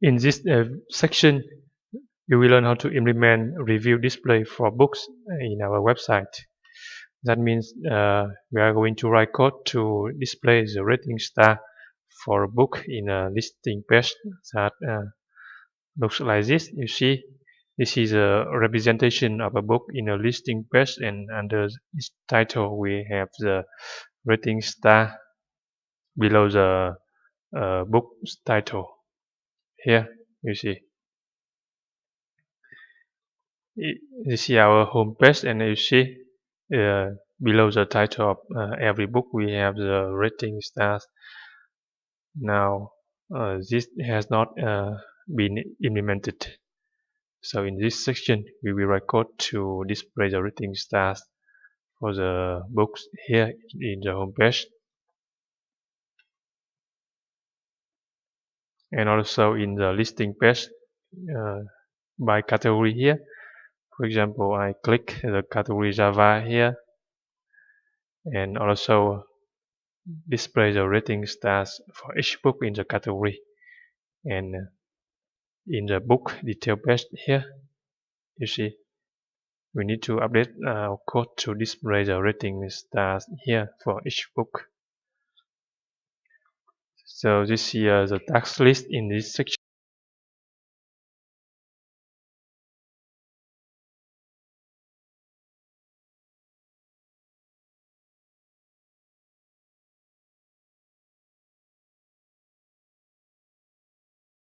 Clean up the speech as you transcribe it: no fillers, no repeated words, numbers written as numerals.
In this section, you will learn how to implement review display for books in our website. That means we are going to write code to display the rating star for a book in a listing page that looks like this. You see, this is a representation of a book in a listing page, and under its title we have the rating star below the book's title. Here you see. You see our home page, and you see below the title of every book we have the rating stars. Now this has not been implemented, so in this section we will write code to display the rating stars for the books here in the home page, and also in the listing page by category here. For example, I click the category Java here, and also display the rating stars for each book in the category. And in the book detail page here, you see we need to update our code to display the rating stars here for each book. So this is the task list in this section.